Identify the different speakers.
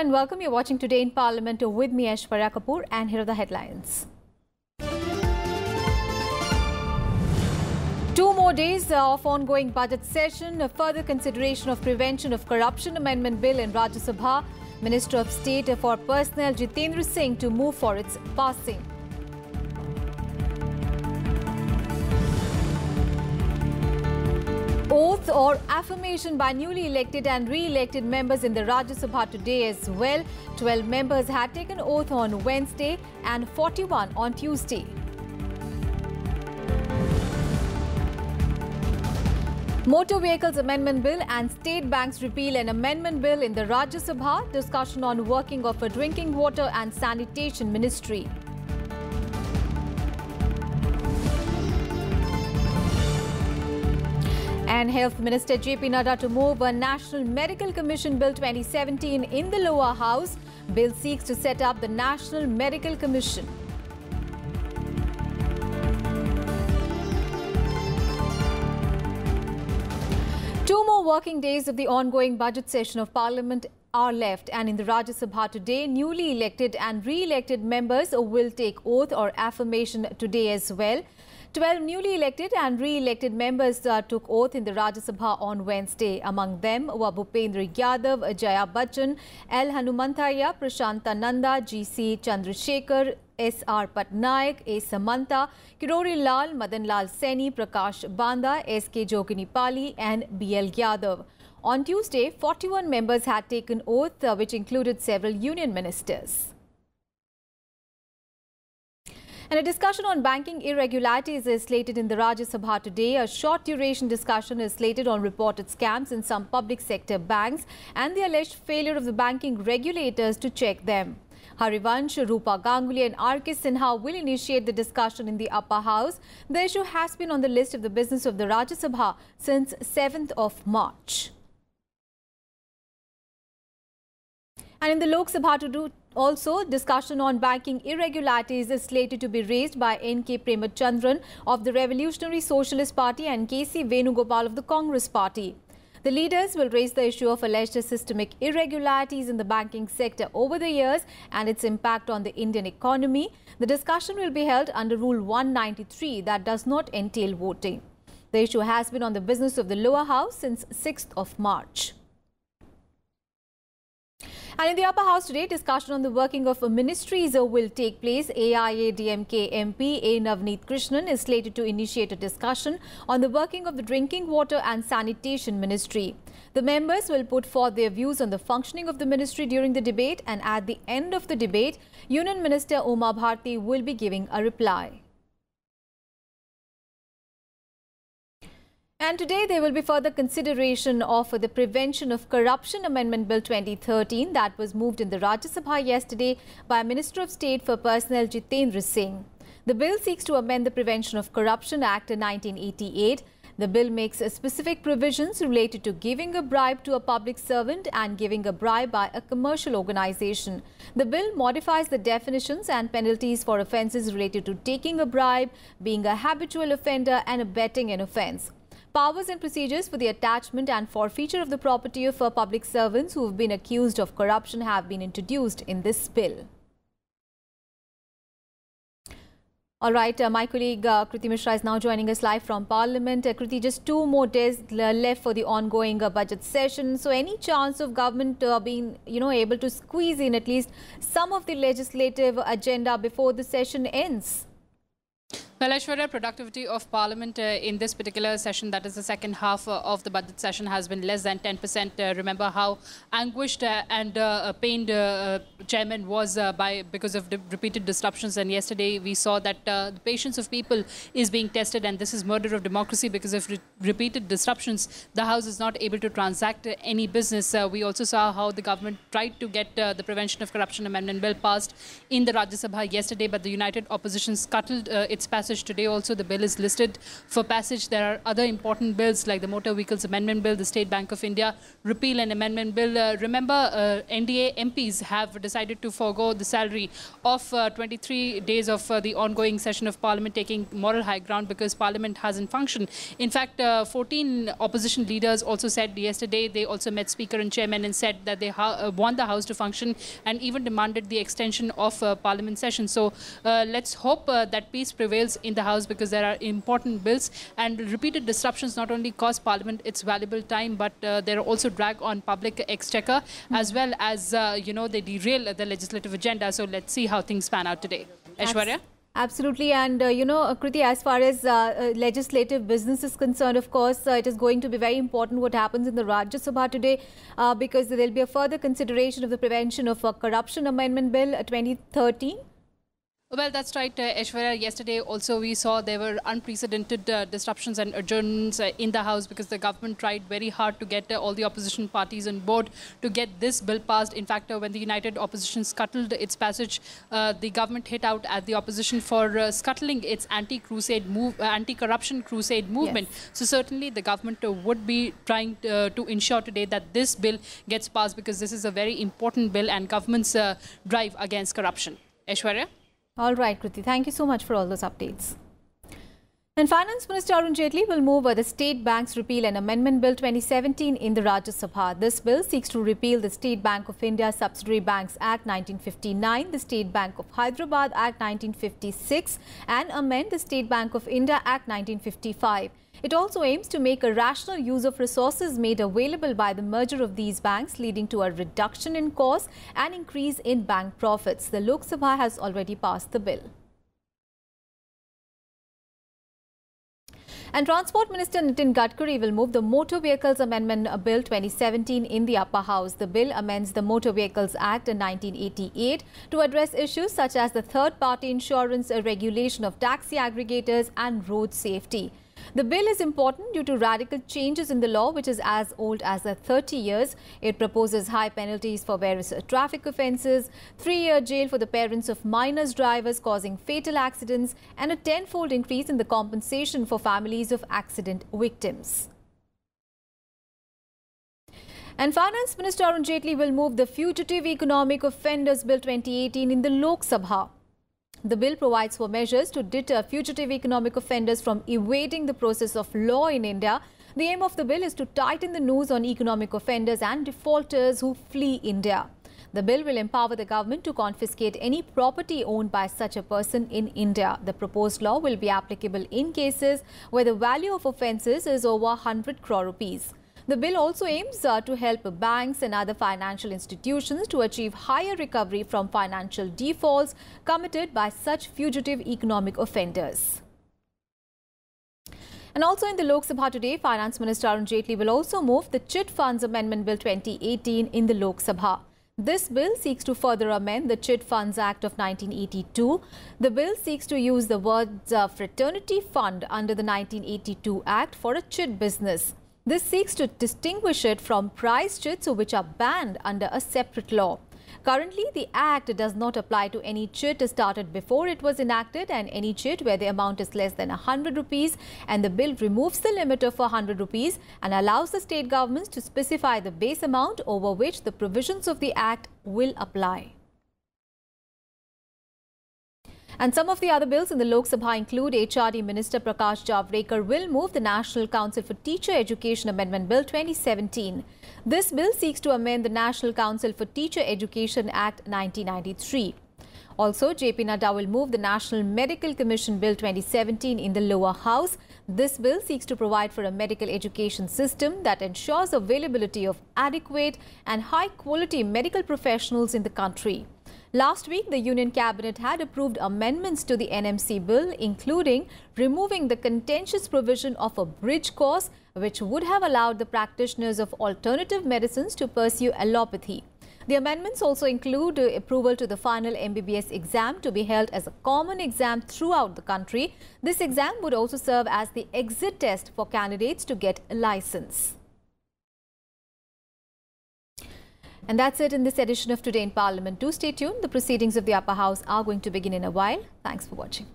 Speaker 1: and welcome. You're watching Today in Parliament with me, Aishwarya Kapoor, and here are the headlines. 2 more days of ongoing budget session, a further consideration of Prevention of Corruption Amendment Bill in Rajya Sabha. Minister of State for Personnel Jitendra Singh to move for its passing. Oath or affirmation by newly elected and re-elected members in the Rajya Sabha today as well. 12 members had taken oath on Wednesday and 41 on Tuesday. Motor Vehicles Amendment Bill and State Banks Repeal and Amendment Bill in the Rajya Sabha. Discussion on working of a Drinking Water and Sanitation Ministry. And Health Minister J.P. Nadda to move a National Medical Commission Bill 2017 in the lower house. Bill seeks to set up the National Medical Commission. Two more working days of the ongoing budget session of Parliament are left, and in the Rajya Sabha today, newly elected and re-elected members will take oath or affirmation today as well. 12 newly elected and re-elected members took oath in the Rajya Sabha on Wednesday. Among them were Bhupendra Yadav, Jaya Bachchan, L. Hanumanthaya, Prashanta Nanda, G.C. Chandrasekhar, S.R. Patnaik, A. Samanta, Kirori Lal, Madan Lal Saini, Prakash Banda, S.K. Joginipali and B.L. Yadav. On Tuesday, 41 members had taken oath, which included several union ministers. And a discussion on banking irregularities is slated in the Rajya Sabha today. A short-duration discussion is slated on reported scams in some public sector banks and the alleged failure of the banking regulators to check them. Harivansh, Rupa Ganguly and R.K. Sinha will initiate the discussion in the upper house. The issue has been on the list of the business of the Rajya Sabha since 7th of March. And in the Lok Sabha also, discussion on banking irregularities is slated to be raised by N.K. Premachandran of the Revolutionary Socialist Party and K.C. Venugopal of the Congress Party. The leaders will raise the issue of alleged systemic irregularities in the banking sector over the years and its impact on the Indian economy. The discussion will be held under Rule 193 that does not entail voting. The issue has been on the business of the lower house since 6th of March. And in the upper house today, discussion on the working of ministries will take place. AIADMK MP A. Navneet Krishnan is slated to initiate a discussion on the working of the Drinking Water and Sanitation Ministry. The members will put forth their views on the functioning of the ministry during the debate, and at the end of the debate, Union Minister Uma Bharti will be giving a reply. And today there will be further consideration of the Prevention of Corruption Amendment Bill 2013 that was moved in the Rajya Sabha yesterday by Minister of State for Personnel Jitendra Singh. The bill seeks to amend the Prevention of Corruption Act 1988. The bill makes specific provisions related to giving a bribe to a public servant and giving a bribe by a commercial organization. The bill modifies the definitions and penalties for offences related to taking a bribe, being a habitual offender and abetting an offence. Powers and procedures for the attachment and forfeiture of the property of public servants who have been accused of corruption have been introduced in this bill. All right, my colleague Kriti Mishra is now joining us live from Parliament. Kriti, just 2 more days left for the ongoing budget session. So any chance of government being, able to squeeze in at least some of the legislative agenda before the session ends?
Speaker 2: Well, Aishwarya, productivity of Parliament in this particular session, that is the second half of the budget session, has been less than 10%. Remember how anguished and pained Chairman was because of repeated disruptions. And yesterday we saw that the patience of people is being tested, and this is murder of democracy because of repeated disruptions. The House is not able to transact any business. We also saw how the government tried to get the Prevention of Corruption Amendment Bill passed in the Rajya Sabha yesterday, but the United Opposition scuttled its passage passage. Today also the bill is listed for passage. There are other important bills like the Motor Vehicles Amendment Bill, the State Bank of India Repeal and Amendment Bill. Remember, NDA MPs have decided to forego the salary of 23 days of the ongoing session of Parliament, taking moral high ground because Parliament hasn't functioned. In fact, 14 opposition leaders also said yesterday, they also met Speaker and Chairman and said that they want the House to function and even demanded the extension of Parliament session. So let's hope that peace prevails in the House, because there are important bills, and repeated disruptions not only cost Parliament its valuable time, but there are also drag on public exchequer as well as, they derail the legislative agenda. So let's see how things pan out today. Aishwarya?
Speaker 1: Absolutely. And, Kriti, as far as legislative business is concerned, of course, it is going to be very important what happens in the Rajya Sabha today, because there will be a further consideration of the Prevention of Corruption Amendment Bill 2013.
Speaker 2: Well, that's right, Aishwarya. Yesterday also we saw there were unprecedented disruptions and adjournments in the House, because the government tried very hard to get all the opposition parties on board to get this bill passed. In fact, when the United Opposition scuttled its passage, the government hit out at the opposition for scuttling its anti-corruption crusade movement. Yes. So certainly the government would be trying to ensure today that this bill gets passed, because this is a very important bill and government's drive against corruption. Aishwarya?
Speaker 1: All right, Kriti. Thank you so much for all those updates. And Finance Minister Arun Jaitley will move the State Bank's Repeal and Amendment Bill 2017 in the Rajya Sabha. This bill seeks to repeal the State Bank of India Subsidiary Banks Act 1959, the State Bank of Hyderabad Act 1956 and amend the State Bank of India Act 1955. It also aims to make a rational use of resources made available by the merger of these banks, leading to a reduction in costs and increase in bank profits. The Lok Sabha has already passed the bill. And Transport Minister Nitin Gadkari will move the Motor Vehicles Amendment Bill 2017 in the upper house. The bill amends the Motor Vehicles Act in 1988 to address issues such as the third-party insurance, regulation of taxi aggregators and road safety. The bill is important due to radical changes in the law, which is as old as 30 years. It proposes high penalties for various traffic offences, 3-year jail for the parents of minors drivers causing fatal accidents, and a 10-fold increase in the compensation for families of accident victims. And Finance Minister Arun Jaitley will move the Fugitive Economic Offenders Bill 2018 in the Lok Sabha. The bill provides for measures to deter fugitive economic offenders from evading the process of law in India. The aim of the bill is to tighten the noose on economic offenders and defaulters who flee India. The bill will empower the government to confiscate any property owned by such a person in India. The proposed law will be applicable in cases where the value of offences is over 100 crore rupees. The bill also aims to help banks and other financial institutions to achieve higher recovery from financial defaults committed by such fugitive economic offenders. And also in the Lok Sabha today, Finance Minister Arun Jaitley will also move the Chit Funds Amendment Bill 2018 in the Lok Sabha. This bill seeks to further amend the Chit Funds Act of 1982. The bill seeks to use the words fraternity fund under the 1982 Act for a chit business. This seeks to distinguish it from prize chits, which are banned under a separate law. Currently, the Act does not apply to any chit started before it was enacted and any chit where the amount is less than 100 rupees, and the bill removes the limit of 100 rupees and allows the state governments to specify the base amount over which the provisions of the Act will apply. And some of the other bills in the Lok Sabha include HRD Minister Prakash Javadekar will move the National Council for Teacher Education Amendment Bill 2017. This bill seeks to amend the National Council for Teacher Education Act 1993. Also, JP Nadda will move the National Medical Commission Bill 2017 in the lower house. This bill seeks to provide for a medical education system that ensures availability of adequate and high-quality medical professionals in the country. Last week, the Union Cabinet had approved amendments to the NMC bill, including removing the contentious provision of a bridge course, which would have allowed the practitioners of alternative medicines to pursue allopathy. The amendments also include approval to the final MBBS exam to be held as a common exam throughout the country. This exam would also serve as the exit test for candidates to get a license. And that's it in this edition of Today in Parliament. Do stay tuned. The proceedings of the Upper House are going to begin in a while. Thanks for watching.